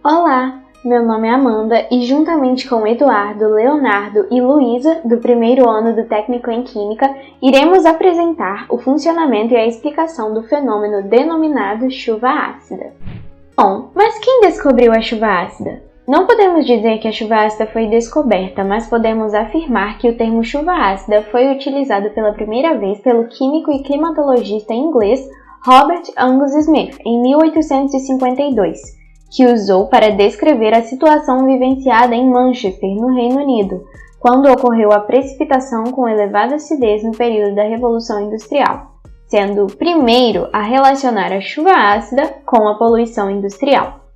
Olá, meu nome é Amanda e juntamente com Eduardo, Leonardo e Luísa, do primeiro ano do Técnico em Química, iremos apresentar o funcionamento e a explicação do fenômeno denominado chuva ácida. Bom, mas quem descobriu a chuva ácida? Não podemos dizer que a chuva ácida foi descoberta, mas podemos afirmar que o termo chuva ácida foi utilizado pela primeira vez pelo químico e climatologista inglês Robert Angus Smith em 1852, que usou para descrever a situação vivenciada em Manchester, no Reino Unido, quando ocorreu a precipitação com elevada acidez no período da Revolução Industrial, sendo o primeiro a relacionar a chuva ácida com a poluição industrial.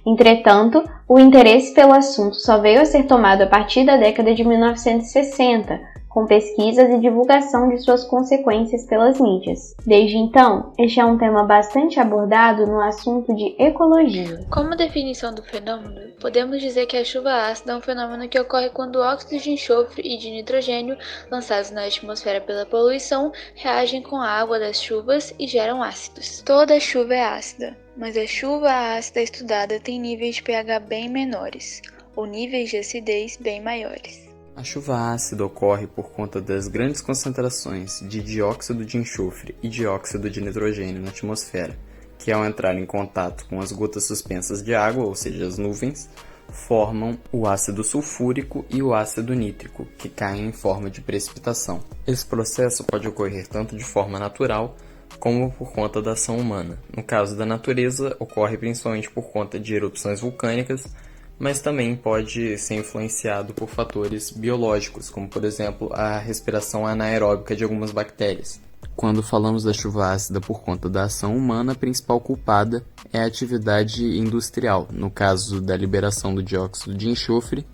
Entretanto, o interesse pelo assunto só veio a ser tomado a partir da década de 1960, com pesquisas e divulgação de suas consequências pelas mídias. Desde então, este é um tema bastante abordado no assunto de ecologia. Como definição do fenômeno, podemos dizer que a chuva ácida é um fenômeno que ocorre quando óxidos de enxofre e de nitrogênio, lançados na atmosfera pela poluição, reagem com a água das chuvas e geram ácidos. Toda chuva é ácida, mas a chuva ácida estudada tem níveis de pH bem menores, ou níveis de acidez bem maiores. A chuva ácida ocorre por conta das grandes concentrações de dióxido de enxofre e dióxido de nitrogênio na atmosfera, que ao entrar em contato com as gotas suspensas de água, ou seja, as nuvens, formam o ácido sulfúrico e o ácido nítrico, que caem em forma de precipitação. Esse processo pode ocorrer tanto de forma natural como por conta da ação humana. No caso da natureza, ocorre principalmente por conta de erupções vulcânicas, mas também pode ser influenciado por fatores biológicos, como por exemplo a respiração anaeróbica de algumas bactérias. Quando falamos da chuva ácida por conta da ação humana, a principal culpada é a atividade industrial. No caso da liberação do dióxido de enxofre,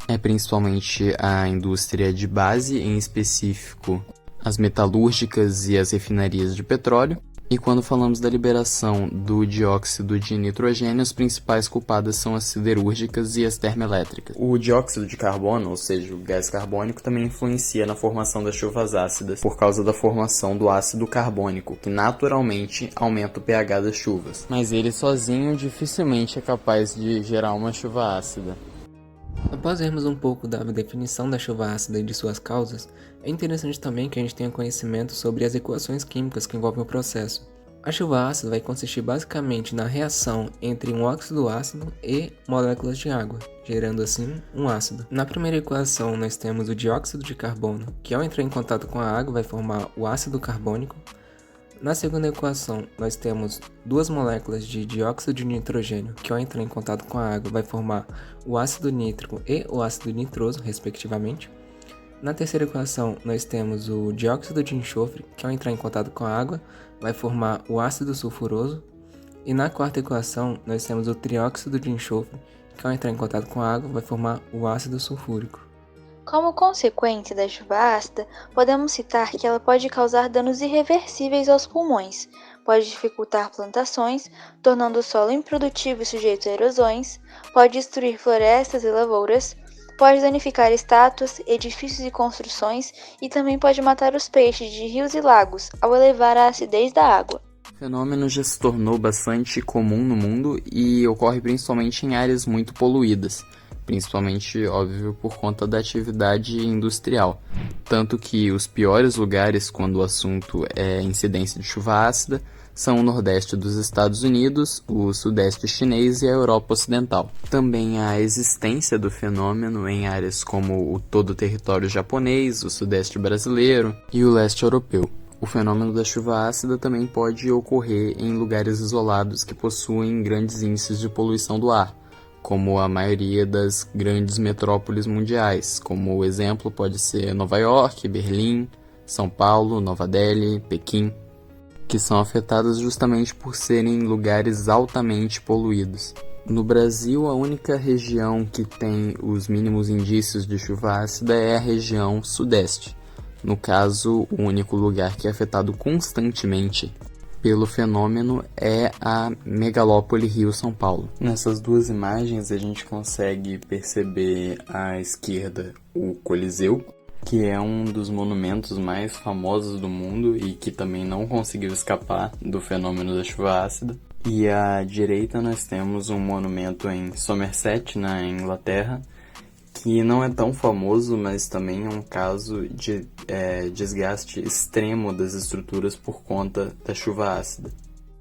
é principalmente a indústria de base, em específico as metalúrgicas e as refinarias de petróleo. E quando falamos da liberação do dióxido de nitrogênio, as principais culpadas são as siderúrgicas e as termoelétricas. O dióxido de carbono, ou seja, o gás carbônico, também influencia na formação das chuvas ácidas por causa da formação do ácido carbônico, que naturalmente aumenta o pH das chuvas. Mas ele sozinho dificilmente é capaz de gerar uma chuva ácida. Após vermos um pouco da definição da chuva ácida e de suas causas, é interessante também que a gente tenha conhecimento sobre as equações químicas que envolvem o processo. A chuva ácida vai consistir basicamente na reação entre um óxido ácido e moléculas de água, gerando assim um ácido. Na primeira equação nós temos o dióxido de carbono, que ao entrar em contato com a água vai formar o ácido carbônico. Na segunda equação, nós temos duas moléculas de dióxido de nitrogênio, que ao entrar em contato com a água vai formar o ácido nítrico e o ácido nitroso, respectivamente. Na terceira equação, nós temos o dióxido de enxofre, que ao entrar em contato com a água vai formar o ácido sulfuroso. E na quarta equação, nós temos o trióxido de enxofre, que ao entrar em contato com a água vai formar o ácido sulfúrico. Como consequência da chuva ácida, podemos citar que ela pode causar danos irreversíveis aos pulmões, pode dificultar plantações, tornando o solo improdutivo e sujeito a erosões, pode destruir florestas e lavouras, pode danificar estátuas, edifícios e construções e também pode matar os peixes de rios e lagos ao elevar a acidez da água. O fenômeno já se tornou bastante comum no mundo e ocorre principalmente em áreas muito poluídas, principalmente, óbvio, por conta da atividade industrial. Tanto que os piores lugares quando o assunto é incidência de chuva ácida são o Nordeste dos Estados Unidos, o Sudeste chinês e a Europa Ocidental. Também a existência do fenômeno em áreas como todo o território japonês, o Sudeste brasileiro e o Leste europeu. O fenômeno da chuva ácida também pode ocorrer em lugares isolados que possuem grandes índices de poluição do ar, como a maioria das grandes metrópoles mundiais, como o exemplo pode ser Nova York, Berlim, São Paulo, Nova Delhi, Pequim, que são afetadas justamente por serem lugares altamente poluídos. No Brasil, a única região que tem os mínimos indícios de chuva ácida é a região sudeste. No caso, o único lugar que é afetado constantemente pelo fenômeno é a megalópole Rio-São Paulo. Nessas duas imagens a gente consegue perceber à esquerda o Coliseu, que é um dos monumentos mais famosos do mundo e que também não conseguiu escapar do fenômeno da chuva ácida. E à direita nós temos um monumento em Somerset, na Inglaterra, que não é tão famoso, mas também é um caso de desgaste extremo das estruturas por conta da chuva ácida.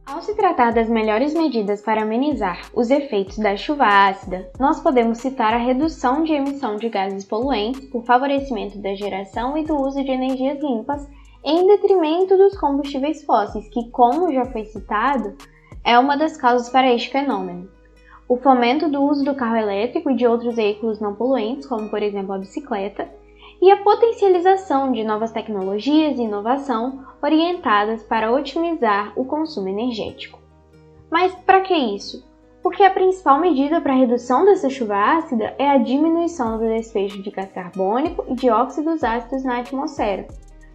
Ao se tratar das melhores medidas para amenizar os efeitos da chuva ácida, nós podemos citar a redução de emissão de gases poluentes por favorecimento da geração e do uso de energias limpas, em detrimento dos combustíveis fósseis, que, como já foi citado, é uma das causas para este fenômeno. O fomento do uso do carro elétrico e de outros veículos não poluentes, como por exemplo a bicicleta, e a potencialização de novas tecnologias e inovação orientadas para otimizar o consumo energético. Mas para que isso? Porque a principal medida para a redução dessa chuva ácida é a diminuição do despejo de gás carbônico e de óxidos ácidos na atmosfera.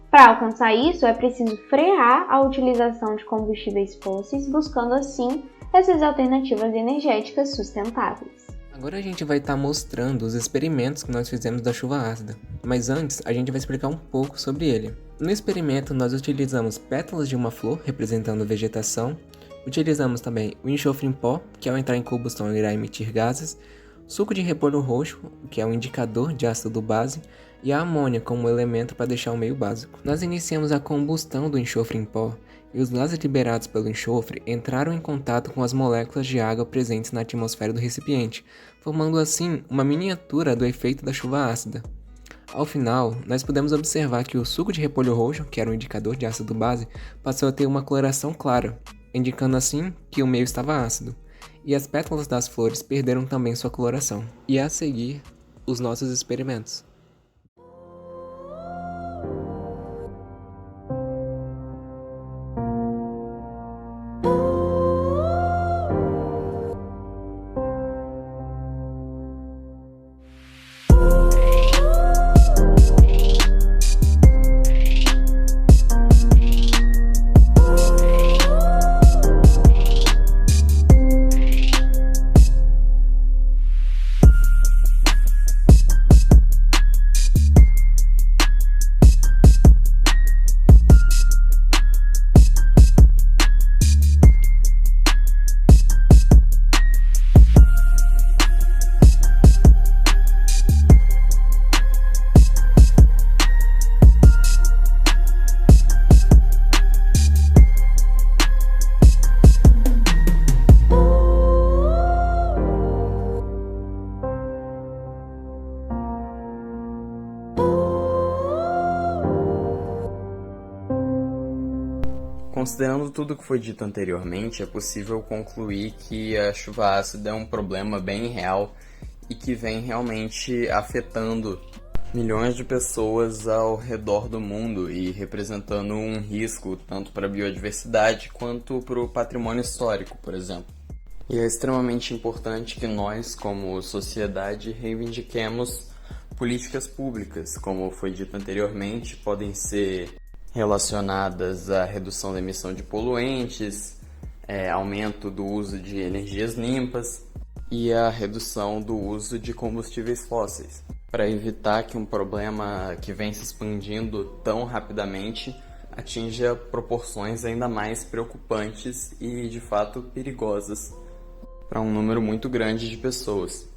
Para alcançar isso, é preciso frear a utilização de combustíveis fósseis, buscando assim essas alternativas energéticas sustentáveis. Agora a gente vai estar mostrando os experimentos que nós fizemos da chuva ácida, mas antes a gente vai explicar um pouco sobre ele. No experimento nós utilizamos pétalas de uma flor representando vegetação, utilizamos também o enxofre em pó, que ao entrar em combustão irá emitir gases, suco de repolho roxo, que é um indicador de ácido base, e a amônia como elemento para deixar o meio básico. Nós iniciamos a combustão do enxofre em pó, e os gases liberados pelo enxofre entraram em contato com as moléculas de água presentes na atmosfera do recipiente, formando assim uma miniatura do efeito da chuva ácida. Ao final, nós pudemos observar que o suco de repolho roxo, que era um indicador de ácido base, passou a ter uma coloração clara, indicando assim que o meio estava ácido, e as pétalas das flores perderam também sua coloração. E a seguir, os nossos experimentos. Considerando tudo o que foi dito anteriormente, é possível concluir que a chuva ácida é um problema bem real e que vem realmente afetando milhões de pessoas ao redor do mundo e representando um risco tanto para a biodiversidade quanto para o patrimônio histórico, por exemplo. E é extremamente importante que nós, como sociedade, reivindiquemos políticas públicas, como foi dito anteriormente, podem ser relacionadas à redução da emissão de poluentes, aumento do uso de energias limpas e a redução do uso de combustíveis fósseis, para evitar que um problema que vem se expandindo tão rapidamente atinja proporções ainda mais preocupantes e, de fato, perigosas para um número muito grande de pessoas.